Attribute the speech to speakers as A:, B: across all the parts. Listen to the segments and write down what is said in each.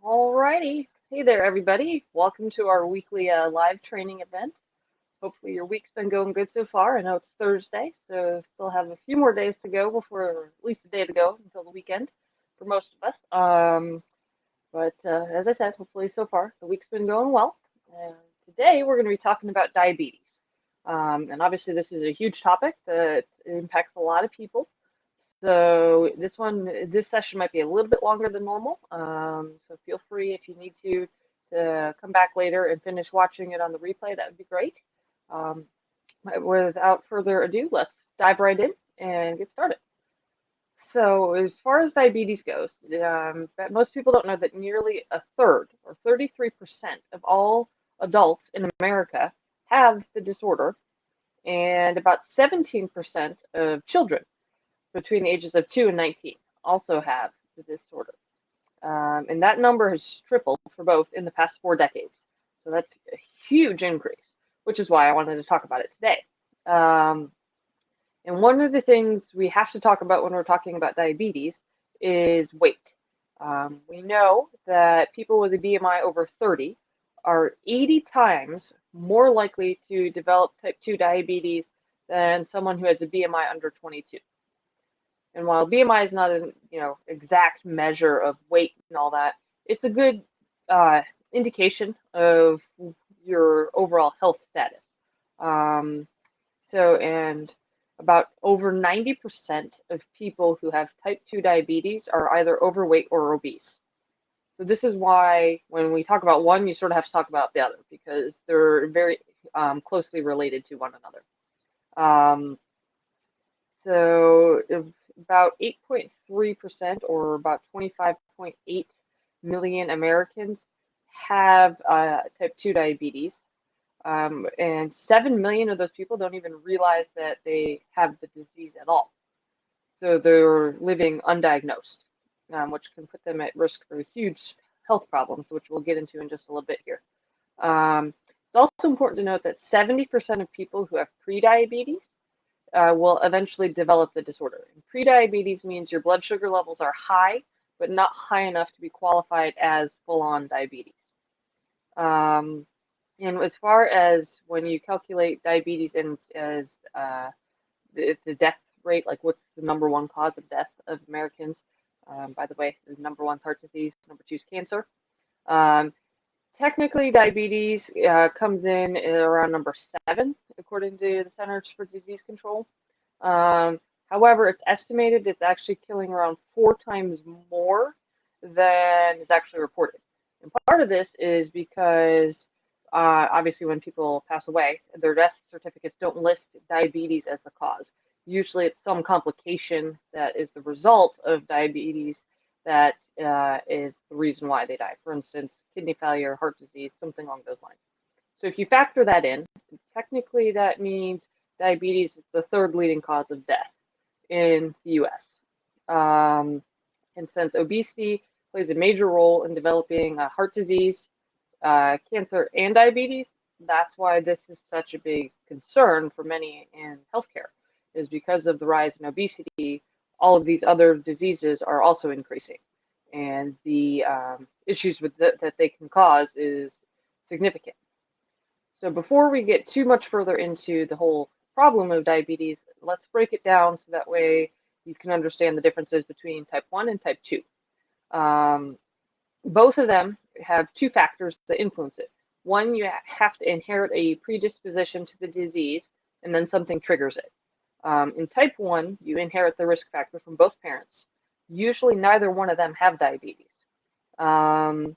A: Alrighty. Hey there, everybody. Welcome to our weekly live training event. Hopefully your week's been going good so far. I know it's Thursday, so still have a few more days to go before, or at least a day to go until the weekend for most of us. But as I said, hopefully so far the week's been going well. And today we're going to be talking about diabetes. And obviously this is a huge topic that impacts a lot of people. So this session might be a little bit longer than normal. So feel free if you need to come back later and finish watching it on the replay. That would be great. Um, Without further ado, let's dive right in and get started. So as far as diabetes goes, that most people don't know that nearly a third, or 33% of all adults in America have the disorder, and about 17% of children between the ages of 2 and 19 also have the disorder. And that number has tripled for both in the past 4 decades. So that's a huge increase, which is why I wanted to talk about it today. Um, and one of the things we have to talk about when we're talking about diabetes is weight. We know that people with a BMI over 30 are 80 times more likely to develop type 2 diabetes than someone who has a BMI under 22. And while BMI is not an exact measure of weight and all that, it's a good uh, indication of your overall health status. Um, and about over 90% of people who have type 2 diabetes are either overweight or obese. So this is why when we talk about one, you sort of have to talk about the other because they're very closely related to one another. Um, so about 8.3% or about 25.8 million Americans have type 2 diabetes. And 7 million of those people don't even realize that they have the disease at all. So they're living undiagnosed, which can put them at risk for huge health problems, which we'll get into in just a little bit here. It's also important to note that 70% of people who have prediabetes will eventually develop the disorder. And prediabetes means your blood sugar levels are high, but not high enough to be qualified as full-on diabetes. Um, and as far as when you calculate diabetes and as the death rate, like what's the number one cause of death of Americans? By the way, the number one is heart disease, number two is cancer. Um, Technically, diabetes comes in around number 7, according to the Centers for Disease Control. However, it's estimated it's actually killing around 4 times more than is actually reported. And part of this is because obviously when people pass away, their death certificates don't list diabetes as the cause. Usually it's some complication that is the result of diabetes that is the reason why they die. For instance, kidney failure, heart disease, something along those lines. So if you factor that in, technically that means diabetes is the third leading cause of death in the US. And since obesity plays a major role in developing heart disease, cancer, and diabetes, that's why this is such a big concern for many in healthcare, is because of the rise in obesity, all of these other diseases are also increasing. And the issues that they can cause is significant. So before we get too much further into the whole problem of diabetes, let's break it down so that way you can understand the differences between type 1 and type 2. Um, Both of them have 2 factors that influence it. One, you have to inherit a predisposition to the disease, and then something triggers it. In type 1, you inherit the risk factor from both parents. Usually, neither one of them have diabetes. Um,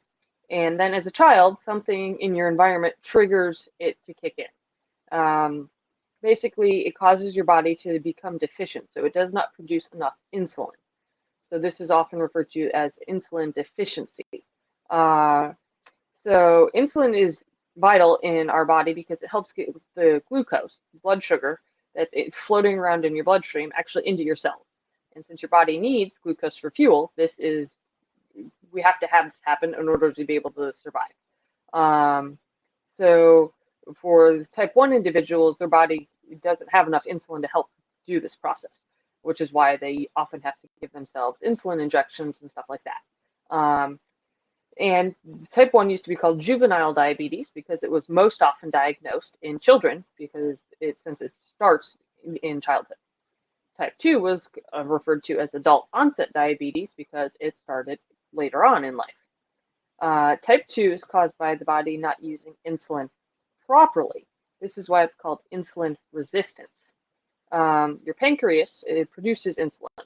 A: and then as a child, something in your environment triggers it to kick in. Basically, it causes your body to become deficient, so it does not produce enough insulin. So this is often referred to as insulin deficiency. Uh, so insulin is vital in our body because it helps get the glucose, blood sugar, that's floating around in your bloodstream actually into your cells. And since your body needs glucose for fuel, we have to have this happen in order to be able to survive. Um, so for type 1 individuals, their body doesn't have enough insulin to help do this process, which is why they often have to give themselves insulin injections and stuff like that. And type 1 used to be called juvenile diabetes because it was most often diagnosed in children since it starts in childhood. Type 2 was referred to as adult onset diabetes because it started later on in life. Type 2 is caused by the body not using insulin properly. This is why it's called insulin resistance. Your pancreas, it produces insulin.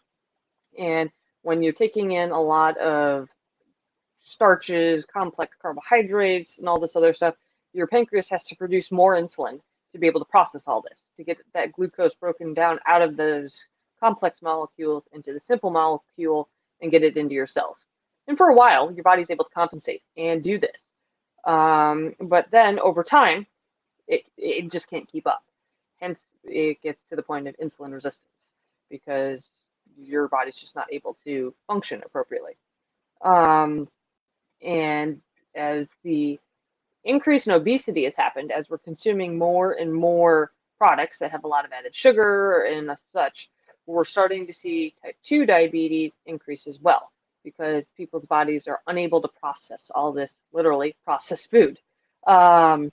A: And when you're taking in a lot of starches, complex carbohydrates, and all this other stuff, your pancreas has to produce more insulin to be able to process all this, to get that glucose broken down out of those complex molecules into the simple molecule and get it into your cells. And for a while, your body's able to compensate and do this. But then over time, it just can't keep up. Hence, it gets to the point of insulin resistance because your body's just not able to function appropriately. Um, and as the increase in obesity has happened, as we're consuming more and more products that have a lot of added sugar and such, we're starting to see type 2 diabetes increase as well because people's bodies are unable to process all this literally processed food. Um,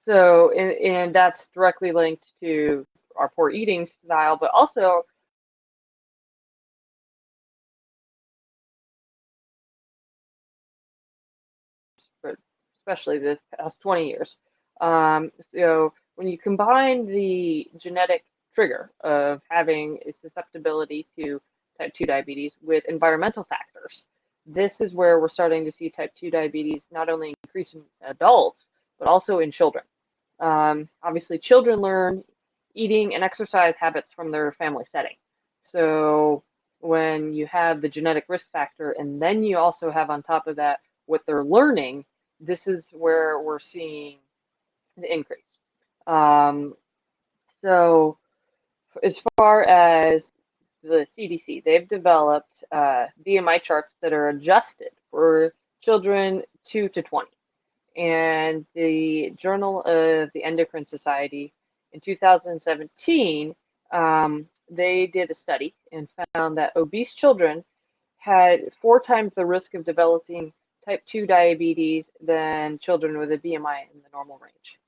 A: and that's directly linked to our poor eating style, but also especially the past 20 years. So when you combine the genetic trigger of having a susceptibility to type 2 diabetes with environmental factors, this is where we're starting to see type 2 diabetes not only increase in adults, but also in children. Obviously, children learn eating and exercise habits from their family setting. So when you have the genetic risk factor, and then you also have on top of that what they're learning, this is where we're seeing the increase. Um, so as far as the CDC, they've developed BMI charts that are adjusted for children 2 to 20. And the Journal of the Endocrine Society in 2017, they did a study and found that obese children had 4 times the risk of developing type 2 diabetes than children with a BMI in the normal range.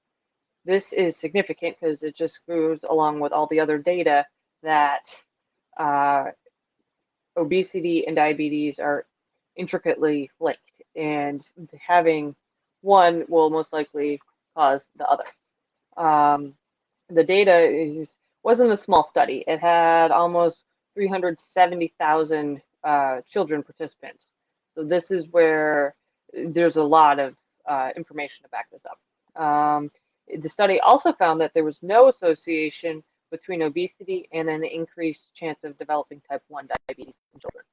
A: This is significant because it just goes along with all the other data that uh, obesity and diabetes are intricately linked, and having one will most likely cause the other. Um, the data wasn't a small study. It had almost 370,000 children participants. So this is where there's a lot of information to back this up. The study also found that there was no association between obesity and an increased chance of developing type 1 diabetes in children.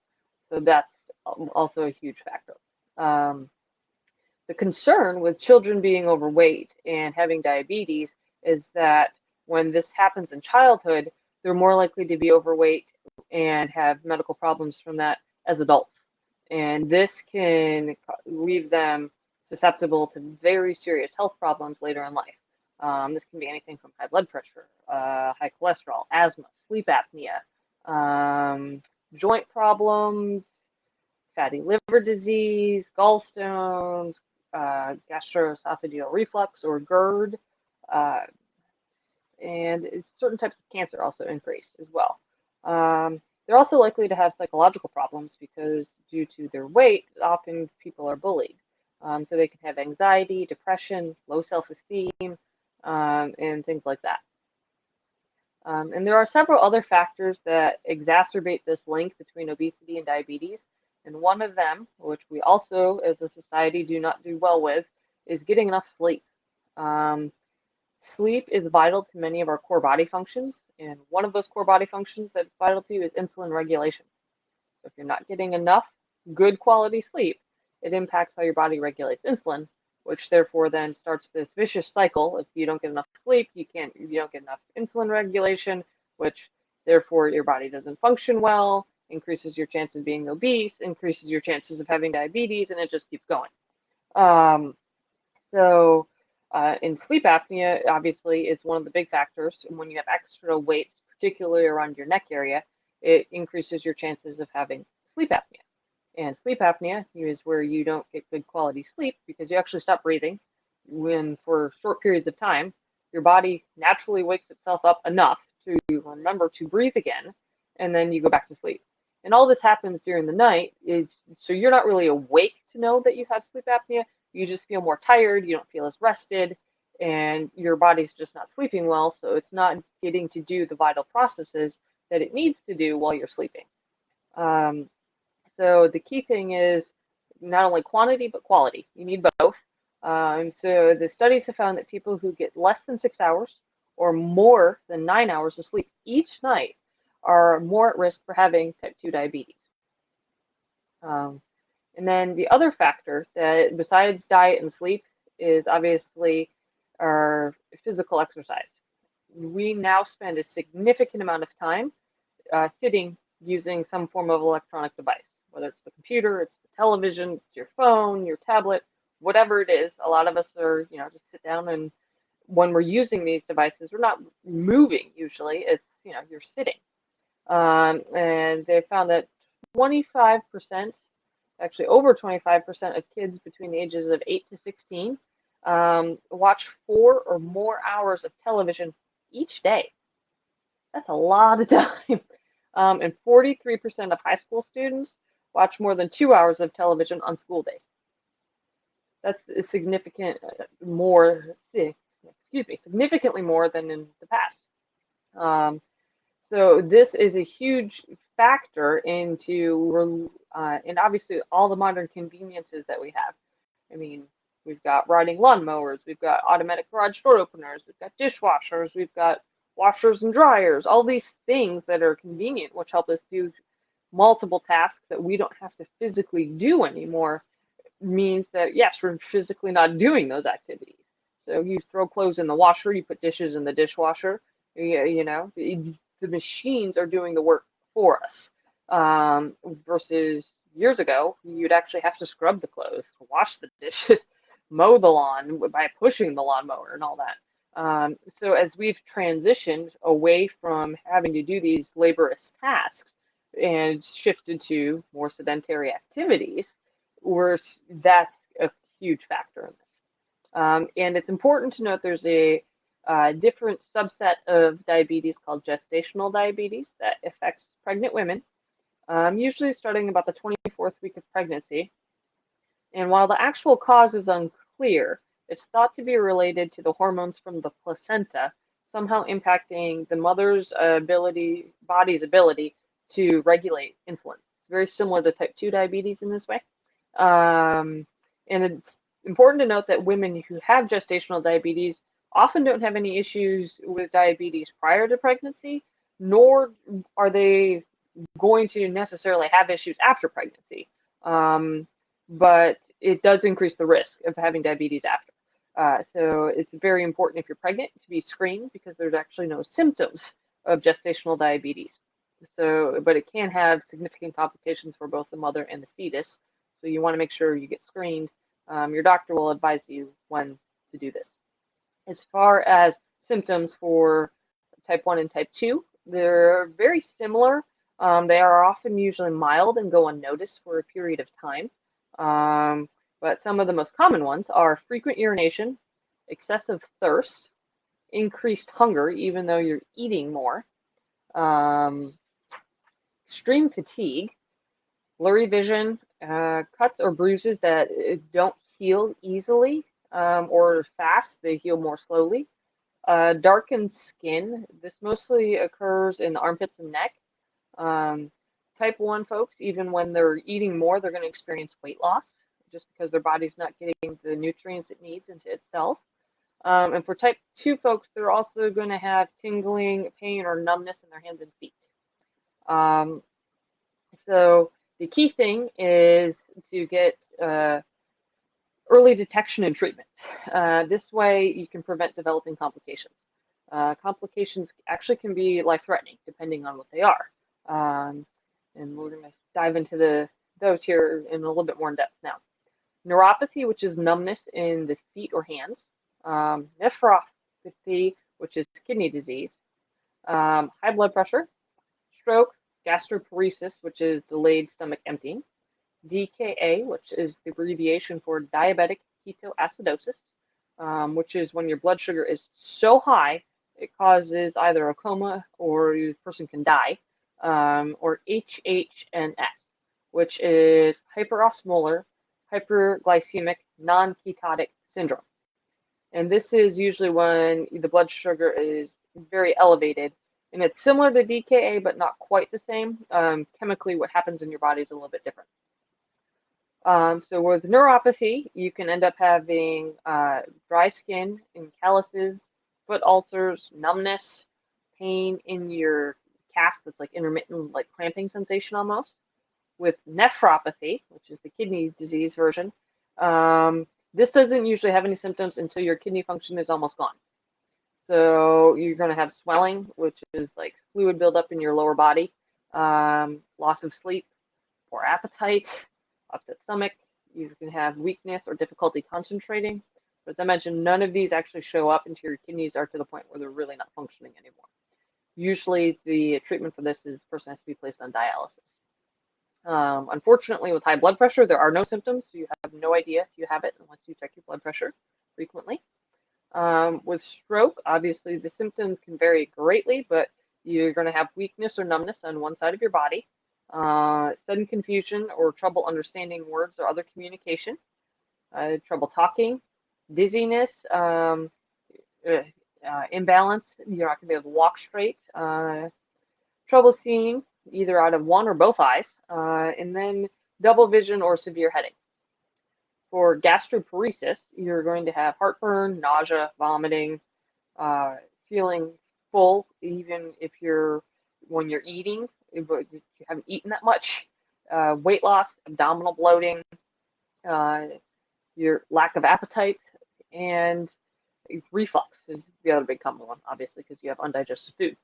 A: So that's also a huge factor. Um, the concern with children being overweight and having diabetes is that when this happens in childhood, they're more likely to be overweight and have medical problems from that as adults. And this can leave them susceptible to very serious health problems later in life. This can be anything from high blood pressure, high cholesterol, asthma, sleep apnea, joint problems, fatty liver disease, gallstones, gastroesophageal reflux or GERD, uh, and certain types of cancer also increase as well. They're also likely to have psychological problems because due to their weight, often people are bullied. So they can have anxiety, depression, low self-esteem, and things like that. And there are several other factors that exacerbate this link between obesity and diabetes. And one of them, which we also as a society do not do well with, is getting enough sleep. Um, Sleep is vital to many of our core body functions. And one of those core body functions that's vital to you is insulin regulation. So if you're not getting enough good quality sleep, it impacts how your body regulates insulin, which therefore then starts this vicious cycle. If you don't get enough sleep, you don't get enough insulin regulation, which therefore your body doesn't function well, increases your chance of being obese, increases your chances of having diabetes, and it just keeps going. Um, so in sleep apnea, obviously, is one of the big factors. And when you have extra weights, particularly around your neck area, it increases your chances of having sleep apnea. And sleep apnea is where you don't get good quality sleep because you actually stop breathing when, for short periods of time, your body naturally wakes itself up enough to remember to breathe again, and then you go back to sleep. And all this happens during the night is so you're not really awake to know that you have sleep apnea. You just feel more tired, you don't feel as rested, and your body's just not sleeping well, so it's not getting to do the vital processes that it needs to do while you're sleeping. Um, so the key thing is not only quantity but quality. You need both. So the studies have found that people who get less than 6 hours or more than 9 hours of sleep each night are more at risk for having type 2 diabetes. Um, and then the other factor that besides diet and sleep is obviously our physical exercise. We now spend a significant amount of time sitting using some form of electronic device, whether it's the computer, it's the television, it's your phone, your tablet, whatever it is. A lot of us are, just sit down, and when we're using these devices, we're not moving usually. It's, you're sitting. And they found that 25%, actually over 25% of kids between the ages of 8 to 16 watch 4 or more hours of television each day. That's a lot of time. And 43% of high school students watch more than 2 hours of television on school days. That's a significant more, excuse me, significantly more than in the past. So this is a huge factor into, and obviously all the modern conveniences that we have. I mean, we've got riding lawnmowers, we've got automatic garage door openers, we've got dishwashers, we've got washers and dryers, all these things that are convenient, which help us do multiple tasks that we don't have to physically do anymore, means that, yes, we're physically not doing those activities. So you throw clothes in the washer, you put dishes in the dishwasher, the machines are doing the work for us. Versus years ago, you'd actually have to scrub the clothes, wash the dishes, mow the lawn by pushing the lawnmower and all that. So as we've transitioned away from having to do these laborious tasks and shifted to more sedentary activities, that's a huge factor in this. And it's important to note there's a different subset of diabetes called gestational diabetes that affects pregnant women, usually starting about the 24th week of pregnancy. And while the actual cause is unclear, it's thought to be related to the hormones from the placenta, somehow impacting the mother's body's ability to regulate insulin. It's very similar to type 2 diabetes in this way. And it's important to note that women who have gestational diabetes often don't have any issues with diabetes prior to pregnancy, nor are they going to necessarily have issues after pregnancy. But it does increase the risk of having diabetes after. So it's very important if you're pregnant to be screened because there's actually no symptoms of gestational diabetes. So, but it can have significant complications for both the mother and the fetus. So you want to make sure you get screened. Your doctor will advise you when to do this. As far as symptoms for type 1 and type 2, they're very similar. They are often usually mild and go unnoticed for a period of time. But some of the most common ones are frequent urination, excessive thirst, increased hunger even though you're eating more, extreme fatigue, blurry vision, cuts or bruises that don't heal easily or fast, they heal more slowly. Darkened skin, this mostly occurs in the armpits and neck. Type 1 folks, even when they're eating more, they're going to experience weight loss just because their body's not getting the nutrients it needs into its cells. And for type 2 folks, they're also going to have tingling, pain, or numbness in their hands and feet. So the key thing is to get early detection and treatment. This way you can prevent developing complications. Complications actually can be life-threatening depending on what they are. And we're going to dive into those here in a little bit more in depth now. Neuropathy, which is numbness in the feet or hands. Nephropathy, which is kidney disease. High blood pressure. Stroke. Gastroparesis, which is delayed stomach emptying. DKA, which is the abbreviation for diabetic ketoacidosis, which is when your blood sugar is so high it causes either a coma or the person can die, or HHNS, which is hyperosmolar hyperglycemic non-ketotic syndrome. And this is usually when the blood sugar is very elevated. And it's similar to DKA, but not quite the same. Chemically, what happens in your body is a little bit different. So with neuropathy, you can end up having dry skin and calluses, foot ulcers, numbness, pain in your calf that's like intermittent, like cramping sensation almost. With nephropathy, which is the kidney disease version, this doesn't usually have any symptoms until your kidney function is almost gone. So you're going to have swelling, which is like fluid buildup in your lower body, loss of sleep, poor appetite, upset stomach. You can have weakness or difficulty concentrating. But as I mentioned, none of these actually show up until your kidneys are to the point where they're really not functioning anymore. Usually the treatment for this is the person has to be placed on dialysis. Unfortunately, with high blood pressure, there are no symptoms. So you have no idea if you have it unless you check your blood pressure frequently. With stroke, obviously the symptoms can vary greatly, but you're going to have weakness or numbness on one side of your body, sudden confusion or trouble understanding words or other communication, trouble talking, dizziness, imbalance. You're not going to be able to walk straight, trouble seeing either out of one or both eyes, and then double vision or severe headache. For gastroparesis, you're going to have heartburn, nausea, vomiting, feeling full, even if when you're eating, if you haven't eaten that much, weight loss, abdominal bloating, your lack of appetite, and reflux is the other big common one, obviously, because you have undigested food.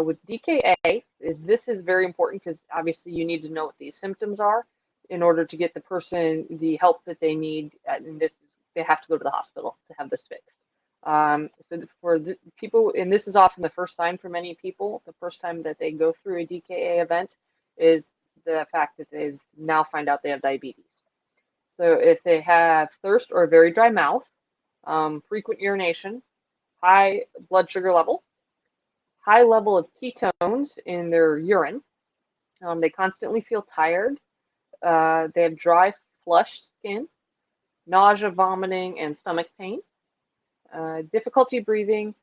A: With DKA, this is very important because obviously you need to know what these symptoms are in order to get the person the help that they need. And they have to go to the hospital to have this fixed. So for the people, and this is often the first sign for many people, the first time that they go through a DKA event is the fact that they now find out they have diabetes. So if they have thirst or a very dry mouth, frequent urination, high blood sugar level, high level of ketones in their urine, they constantly feel tired, they have dry, flushed skin, nausea, vomiting, and stomach pain, difficulty breathing,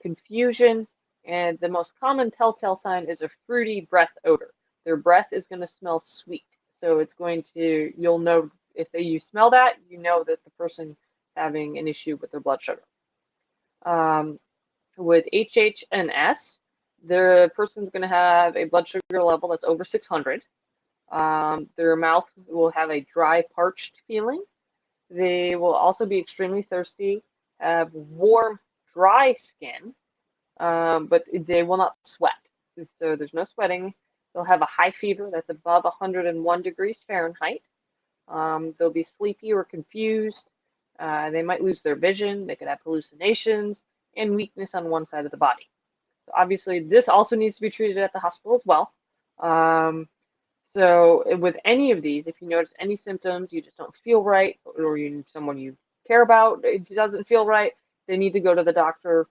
A: confusion, and the most common telltale sign is a fruity breath odor. Their breath is going to smell sweet. So you'll know if you smell that, you know that the person is having an issue with their blood sugar. With HHNS, the person's going to have a blood sugar level that's over 600. Their mouth will have a dry, parched feeling. They will also be extremely thirsty, have warm, dry skin, but they will not sweat. So there's no sweating. They'll have a high fever that's above 101 degrees Fahrenheit. They'll be sleepy or confused. They might lose their vision. They could have hallucinations and weakness on one side of the body. So obviously, this also needs to be treated at the hospital as well. So with any of these, if you notice any symptoms, you just don't feel right, or someone you care about, it doesn't feel right, they need to go to the doctor,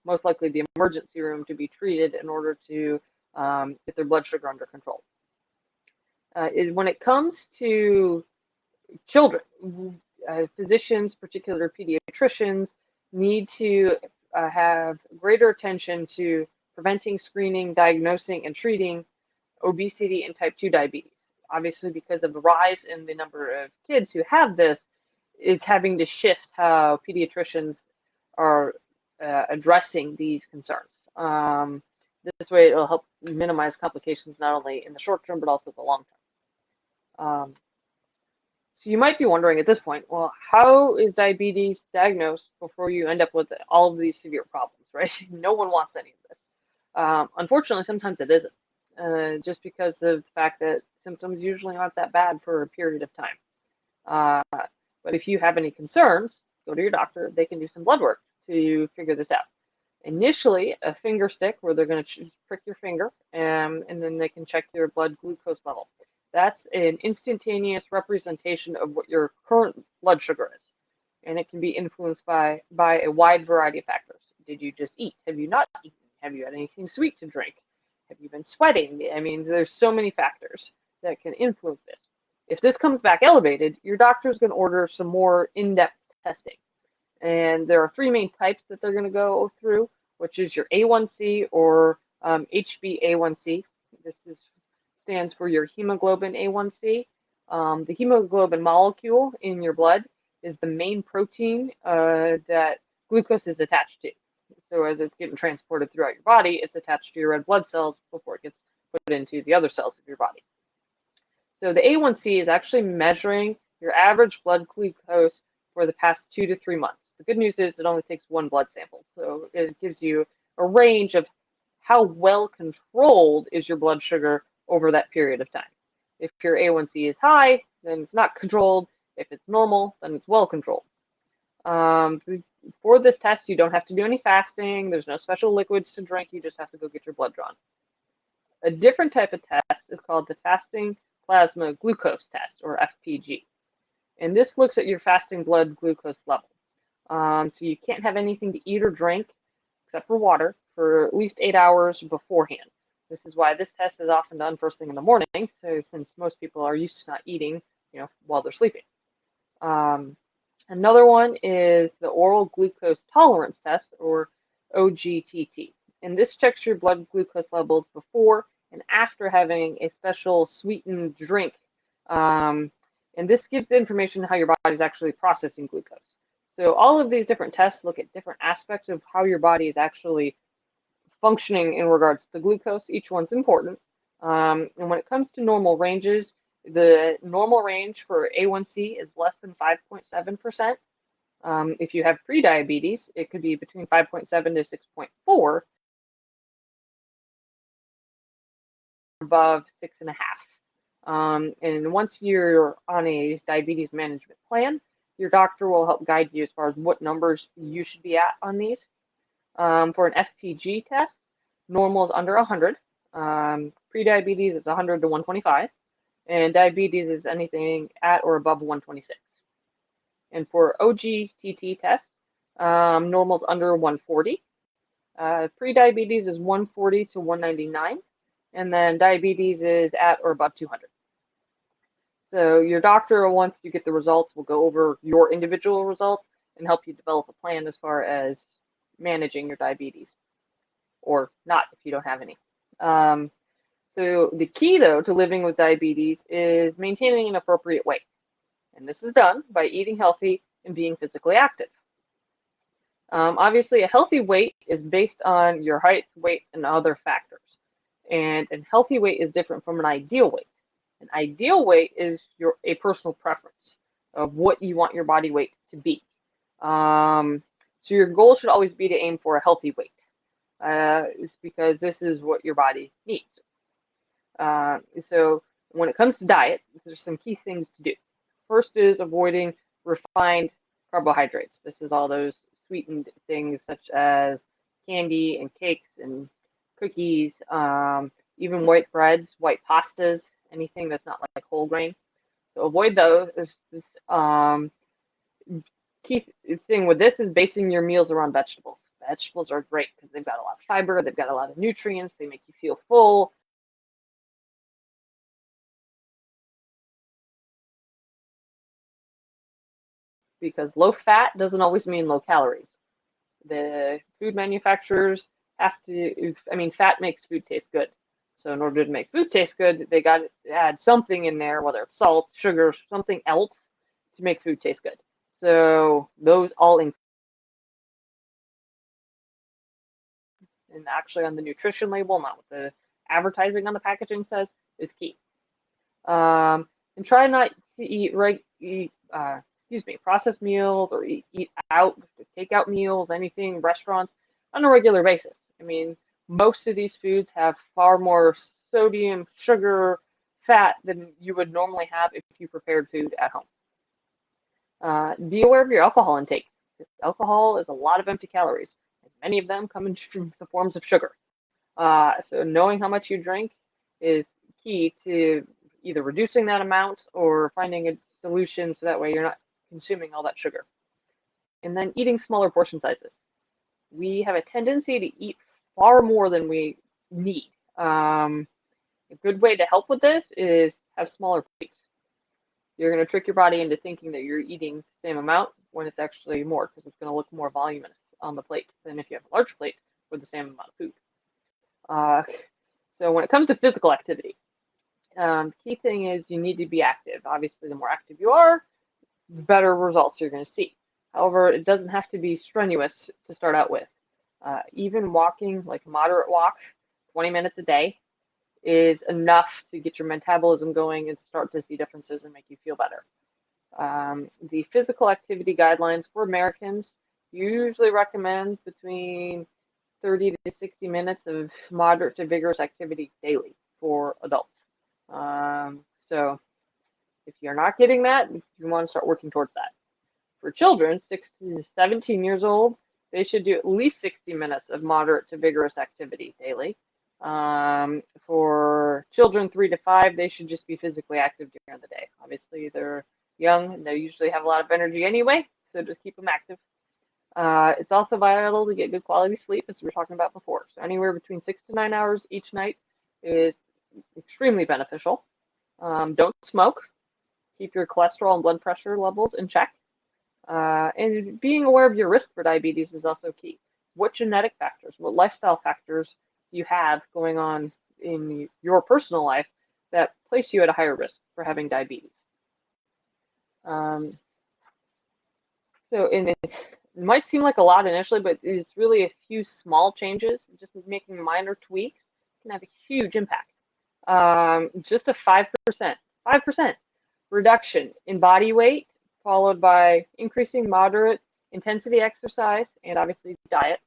A: most likely the emergency room, to be treated in order to get their blood sugar under control. When it comes to children, physicians, particularly pediatricians, need to have greater attention to preventing, screening, diagnosing, and treating obesity and type 2 diabetes. Obviously, because of the rise in the number of kids who have this, is having to shift how pediatricians are addressing these concerns. This way, it'll help minimize complications not only in the short term, but also the long term. So you might be wondering at this point, well, how is diabetes diagnosed before you end up with all of these severe problems, right? No one wants any of this. Unfortunately, sometimes it isn't, just because of the fact that symptoms usually aren't that bad for a period of time. But if you have any concerns, go to your doctor. They can do some blood work to figure this out. Initially, a finger stick where they're going to prick your finger, and then they can check your blood glucose level. That's an instantaneous representation of what your current blood sugar is. And it can be influenced by a wide variety of factors. Did you just eat? Have you not eaten? Have you had anything sweet to drink? Have you been sweating? I mean, there's so many factors that can influence this. If this comes back elevated, your doctor's going to order some more in-depth testing. And there are three main types that they're going to go through, which is your A1C or HbA1c. This stands for your hemoglobin A1c. The hemoglobin molecule in your blood is the main protein that glucose is attached to. So as it's getting transported throughout your body, it's attached to your red blood cells before it gets put into the other cells of your body. So the A1C is actually measuring your average blood glucose for the past 2 to 3 months. The good news is it only takes one blood sample, so it gives you a range of how well controlled is your blood sugar over that period of time. If your A1C is high, then it's not controlled. If it's normal, then it's well controlled. For this test, you don't have to do any fasting. There's no special liquids to drink. You just have to go get your blood drawn. A different type of test is called the fasting plasma glucose test, or FPG. And this looks at your fasting blood glucose level. So you can't have anything to eat or drink except for water for at least 8 hours beforehand. This is why this test is often done first thing in the morning, so since most people are used to not eating, while they're sleeping. Another one is the oral glucose tolerance test, or OGTT. And this checks your blood glucose levels before and after having a special sweetened drink. And this gives information on how your body is actually processing glucose. So all of these different tests look at different aspects of how your body is actually functioning in regards to glucose. Each one's important. And when it comes to normal ranges, the normal range for A1C is less than 5.7%. If you have prediabetes, it could be between 5.7 to 6.4, above 6.5. And once you're on a diabetes management plan, your doctor will help guide you as far as what numbers you should be at on these. For an FPG test, normal is under 100. Prediabetes is 100 to 125. And diabetes is anything at or above 126. And for OGTT tests, normal is under 140. Prediabetes is 140 to 199. And then diabetes is at or above 200. So your doctor, once you get the results, will go over your individual results and help you develop a plan as far as managing your diabetes, or not if you don't have any. So the key, though, to living with diabetes is maintaining an appropriate weight. And this is done by eating healthy and being physically active. Obviously, a healthy weight is based on your height, weight, and other factors. And a healthy weight is different from an ideal weight. An ideal weight is a personal preference of what you want your body weight to be. So your goal should always be to aim for a healthy weight. It's because this is what your body needs. So when it comes to diet, there's some key things to do. First is avoiding refined carbohydrates. This is all those sweetened things such as candy and cakes and cookies, even white breads, white pastas, anything that's not like whole grain. So avoid those. Key thing with this is basing your meals around vegetables. Vegetables are great because they've got a lot of fiber, they've got a lot of nutrients, they make you feel full. Because low fat doesn't always mean low calories. The food manufacturers have to, fat makes food taste good. So in order to make food taste good, they got to add something in there, whether it's salt, sugar, something else to make food taste good. So those all and actually on the nutrition label, not what the advertising on the packaging says, is key. And try not to eat processed meals or eat out, take out meals, anything, restaurants on a regular basis. Most of these foods have far more sodium, sugar, fat than you would normally have if you prepared food at home. Be aware of your alcohol intake. Alcohol is a lot of empty calories. Many of them come in the forms of sugar. So knowing how much you drink is key to either reducing that amount or finding a solution so that way you're not consuming all that sugar. And then eating smaller portion sizes. We have a tendency to eat far more than we need. A good way to help with this is have smaller plates. You're going to trick your body into thinking that you're eating the same amount when it's actually more, because it's going to look more voluminous on the plate than if you have a large plate with the same amount of food. So when it comes to physical activity, key thing is you need to be active. Obviously, the more active you are, the better results you're going to see. However, it doesn't have to be strenuous to start out with. Even walking, like a moderate walk, 20 minutes a day, is enough to get your metabolism going and start to see differences and make you feel better. The physical activity guidelines for Americans usually recommends between 30 to 60 minutes of moderate to vigorous activity daily for adults. So if you're not getting that, you want to start working towards that. For children, 6 to 17 years old, they should do at least 60 minutes of moderate to vigorous activity daily. For children 3 to 5, they should just be physically active during the day. Obviously, they're young and they usually have a lot of energy anyway, so just keep them active. It's also vital to get good quality sleep, as we were talking about before. So anywhere between 6 to 9 hours each night is extremely beneficial. Don't smoke. Keep your cholesterol and blood pressure levels in check. And being aware of your risk for diabetes is also key. What genetic factors, what lifestyle factors do you have going on in your personal life that place you at a higher risk for having diabetes? It might seem like a lot initially, but it's really a few small changes. Just making minor tweaks can have a huge impact. Just a 5% reduction in body weight, followed by increasing moderate intensity exercise and obviously diet.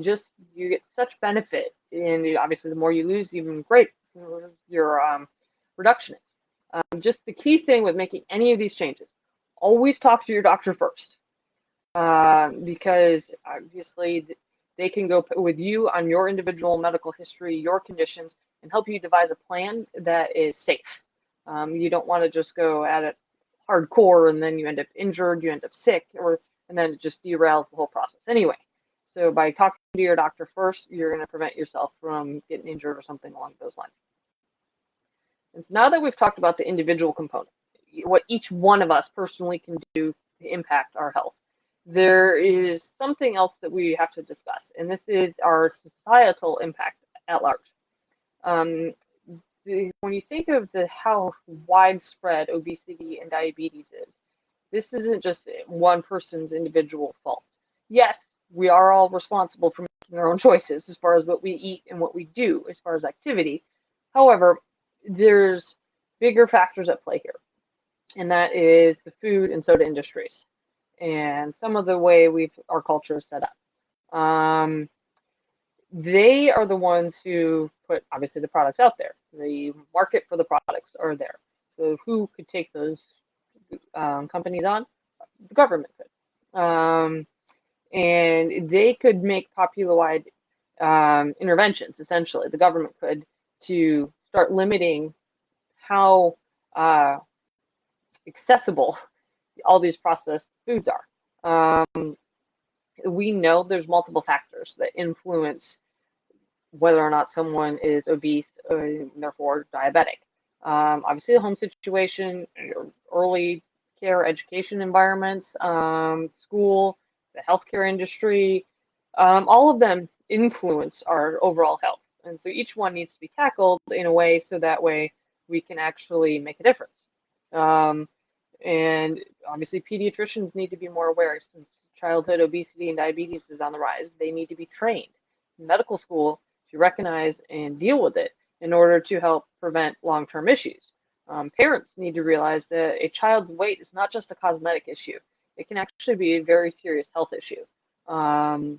A: Just you get such benefit, and obviously the more you lose, even great your reduction is. Just the key thing with making any of these changes, always talk to your doctor first, because obviously they can go with you on your individual medical history, your conditions, and help you devise a plan that is safe. You don't want to just go at it hardcore and then you end up injured, you end up sick, and then it just derails the whole process anyway. So by talking to your doctor first, you're going to prevent yourself from getting injured or something along those lines. And so now that we've talked about the individual component, what each one of us personally can do to impact our health, there is something else that we have to discuss, and this is our societal impact at large. When you think of how widespread obesity and diabetes is, this isn't just one person's individual fault. Yes, we are all responsible for making our own choices as far as what we eat and what we do as far as activity. However, there's bigger factors at play here, and that is the food and soda industries and some of the way our culture is set up. They are the ones who put obviously the products out there. The market for the products are there. So who could take those companies on? The government could. And they could make popular-wide interventions, essentially. The government could, to start limiting how accessible all these processed foods are. We know there's multiple factors that influence whether or not someone is obese and therefore diabetic. Obviously, the home situation, early care education environments, school, the healthcare industry, all of them influence our overall health. And so each one needs to be tackled in a way so that way we can actually make a difference. And obviously, pediatricians need to be more aware since childhood obesity and diabetes is on the rise. They need to be trained in medical school to recognize and deal with it in order to help prevent long-term issues. Parents need to realize that a child's weight is not just a cosmetic issue. It can actually be a very serious health issue. And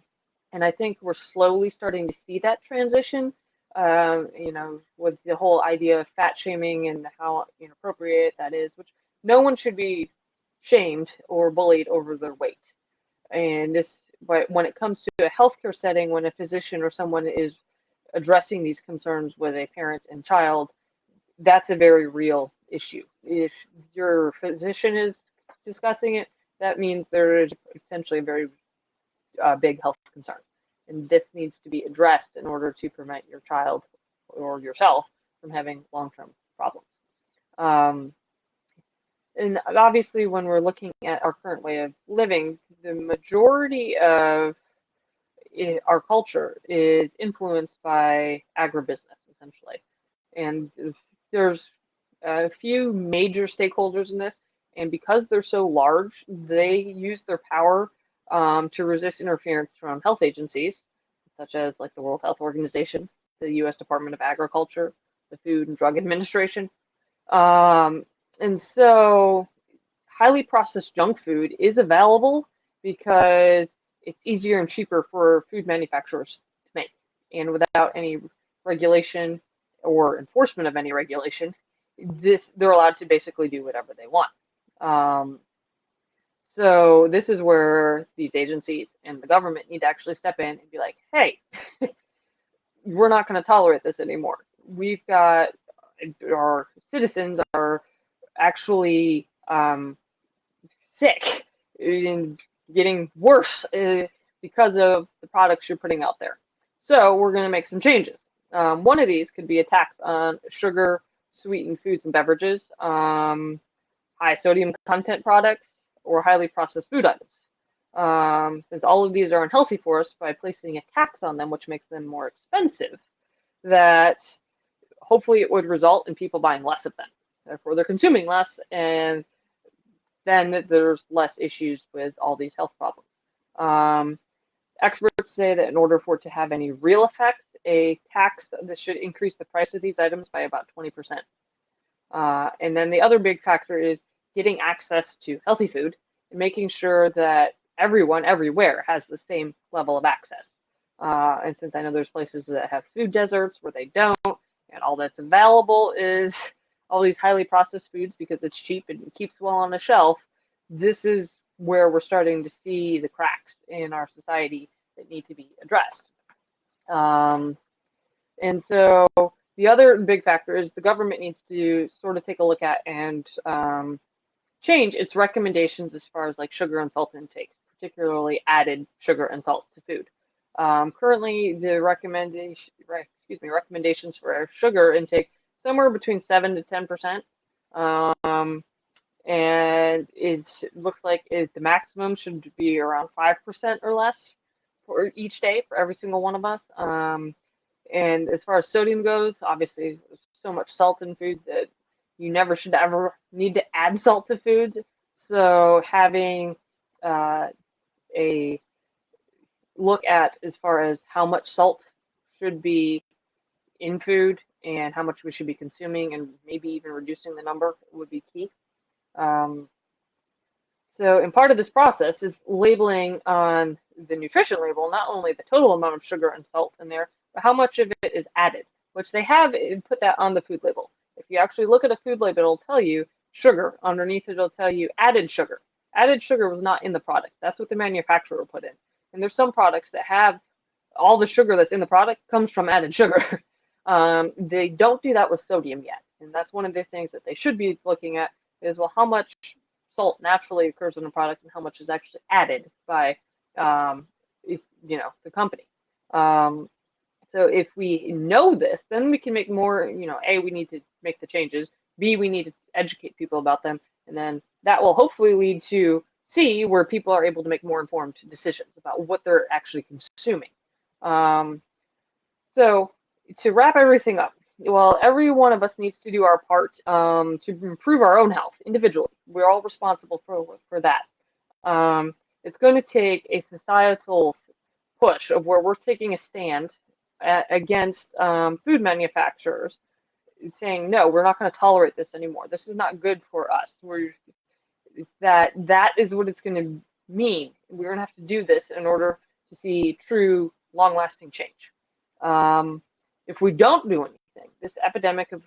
A: I think we're slowly starting to see that transition, with the whole idea of fat shaming and how inappropriate that is, which no one should be shamed or bullied over their weight. But when it comes to a healthcare setting, when a physician or someone is addressing these concerns with a parent and child, that's a very real issue. If your physician is discussing it, that means there is potentially a very big health concern. And this needs to be addressed in order to prevent your child or yourself from having long-term problems. Um, and obviously, when we're looking at our current way of living, the majority of our culture is influenced by agribusiness, essentially. And there's a few major stakeholders in this, and because they're so large, they use their power to resist interference from health agencies, such as like the World Health Organization, the U.S. Department of Agriculture, the Food and Drug Administration. Um, and so highly processed junk food is available because it's easier and cheaper for food manufacturers to make. And without any regulation or enforcement of any regulation, they're allowed to basically do whatever they want. Um, so this is where these agencies and the government need to actually step in and be like, hey, we're not going to tolerate this anymore. We've got our citizens are actually sick and getting worse because of the products you're putting out there. So we're going to make some changes. One of these could be a tax on sugar, sweetened foods and beverages, high sodium content products, or highly processed food items. Since all of these are unhealthy for us, by placing a tax on them, which makes them more expensive, that hopefully it would result in people buying less of them. Therefore, they're consuming less, and then there's less issues with all these health problems. Experts say that in order for it to have any real effect, a tax that should increase the price of these items by about 20%. And then the other big factor is getting access to healthy food and making sure that everyone everywhere has the same level of access. And since I know there's places that have food deserts where they don't, and all that's available is all these highly processed foods because it's cheap and it keeps well on the shelf, this is where we're starting to see the cracks in our society that need to be addressed. And so the other big factor is the government needs to sort of take a look at and change its recommendations as far as like sugar and salt intakes, particularly added sugar and salt to food. Currently, the recommendations for our sugar intake somewhere between 7 to 10%, and it looks like the maximum should be around 5% or less for each day for every single one of us. And as far as sodium goes, obviously, there's so much salt in food that you never should ever need to add salt to foods. So having a look at as far as how much salt should be in food and how much we should be consuming and maybe even reducing the number would be key. And part of this process is labeling on the nutrition label, not only the total amount of sugar and salt in there, but how much of it is added, which they have put that on the food label. If you actually look at a food label, it'll tell you sugar. Underneath it, it'll tell you added sugar. Added sugar was not in the product. That's what the manufacturer put in. And there's some products that have all the sugar that's in the product comes from added sugar. They don't do that with sodium yet. And that's one of the things that they should be looking at is, well, how much salt naturally occurs in a product and how much is actually added by the company. So if we know this, then we can make more, A, we need to make the changes, B, we need to educate people about them, and then that will hopefully lead to C, where people are able to make more informed decisions about what they're actually consuming. So to wrap everything up, well, every one of us needs to do our part to improve our own health individually. We're all responsible for that. It's going to take a societal push of where we're taking a stand against food manufacturers, saying, no, we're not going to tolerate this anymore. This is not good for us. That is what it's going to mean. We're going to have to do this in order to see true, long-lasting change. If we don't do anything, this epidemic of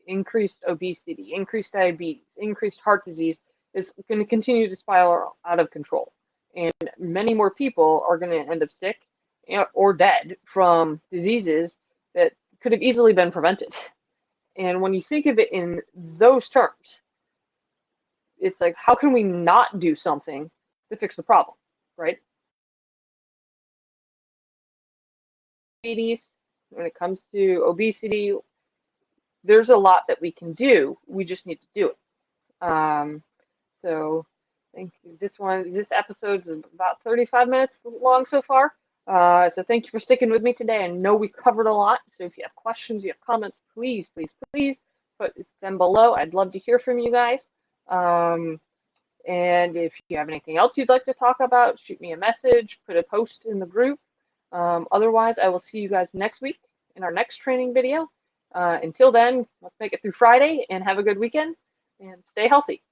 A: increased obesity, increased diabetes, increased heart disease is going to continue to spiral out of control. And many more people are going to end up sick or dead from diseases that could have easily been prevented. And when you think of it in those terms, it's like, how can we not do something to fix the problem, right? Diabetes, when it comes to obesity, there's a lot that we can do. We just need to do it. So thank you. This episode is about 35 minutes long so far. So thank you for sticking with me today. I know we covered a lot. So if you have questions, you have comments, please, please, please put them below. I'd love to hear from you guys. And if you have anything else you'd like to talk about, shoot me a message, put a post in the group. Otherwise, I will see you guys next week in our next training video. Until then, let's make it through Friday and have a good weekend and stay healthy.